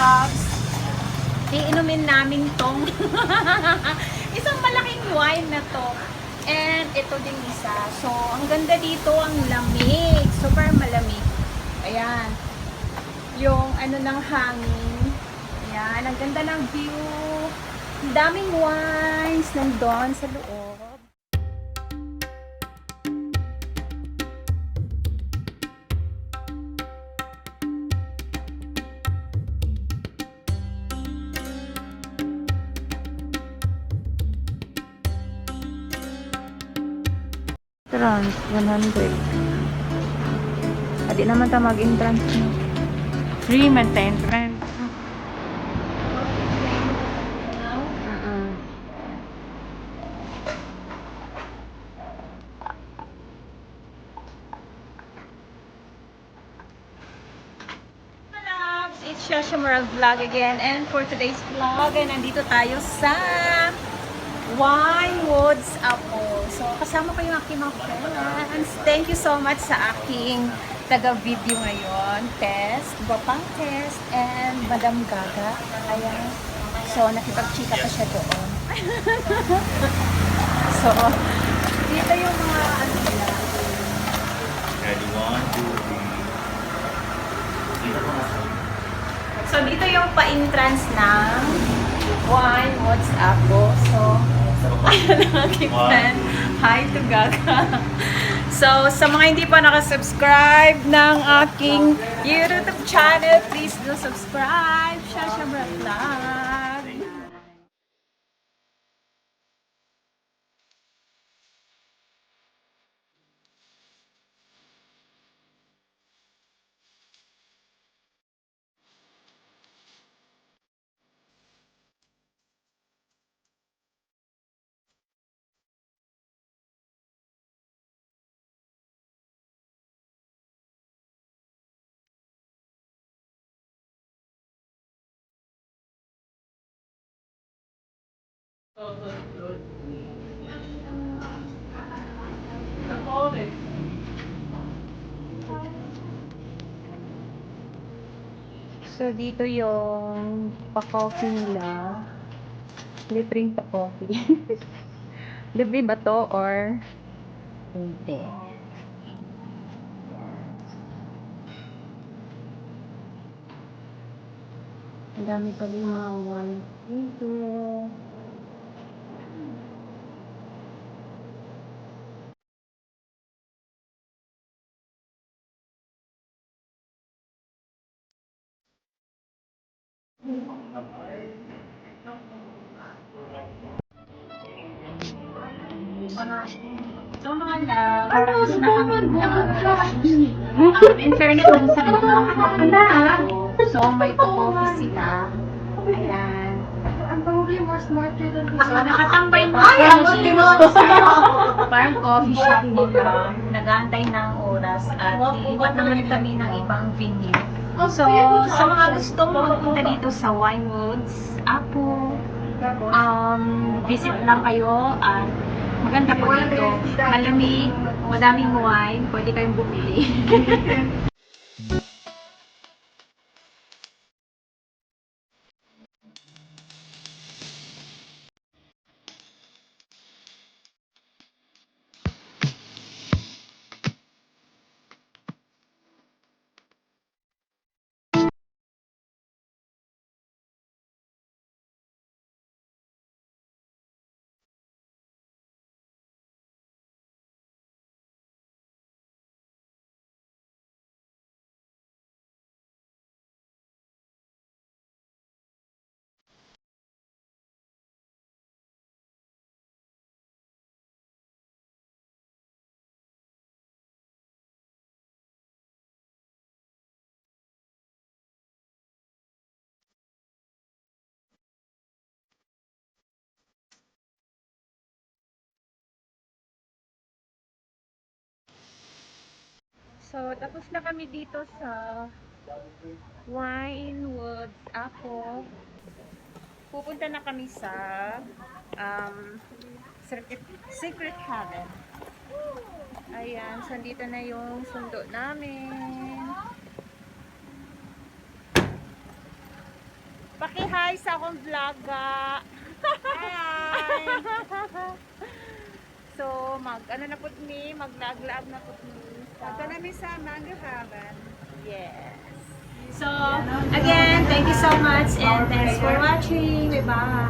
loves, iinumin namin tong isang malaking wine na to. And ito din isa. So, ang ganda dito, ang lamig. Super malamig. Ayan. Yung ano ng hangin. Ayan. Ang ganda ng view. Ang daming wines nandun sa loob. Trans 100. Adi naman ta mag-entrance no. Free man ta entrance. It's Shasha Moral Vlog again, and for today's vlog ay nandito tayo sa Winewoods Apple. So kasama ko yung aking mga friends. Thank you so much sa aking taga-video ngayon. Test, Bapang Test, and Madam Gaga. Ayan. So nakipag-chika pa siya doon. So dito yung mga ano nila. So, dito yung pa-entrance ng Winewoods Apple. So, ayan ang aking friend. Hi to Gaga. So, sa mga hindi pa nakasubscribe ng aking YouTube channel, please do subscribe. Shasha Vlog. So, dito yung pa-coffee nila. Libreng pa-coffee. Libre ba to or hindi? Ang dami pa rin mga wine dito. So mga love, in fairness lang sa so may coffee sila. Ayan. So nakatambay mo parang coffee shop nila. Nag-aantay ng oras at iibat naman kami ng ibang venue. So sa mga gustong magpunta dito sa Winewoods Apple, visit lang kayo at maganda po dito. Malamig, madaming wine, pwede kayong bumili. So, tapos na kami dito sa Winewoods Apple. Pupunta na kami sa Secret Haven. Ayan, so dito na yung sundo namin. Paki-hi sa akong vlogga. Hi! So, ano na po ni, maglag-lag na po ni. Ito namin sa Mango Heaven. Yes. So, again, thank you so much and thanks for watching. Bye-bye.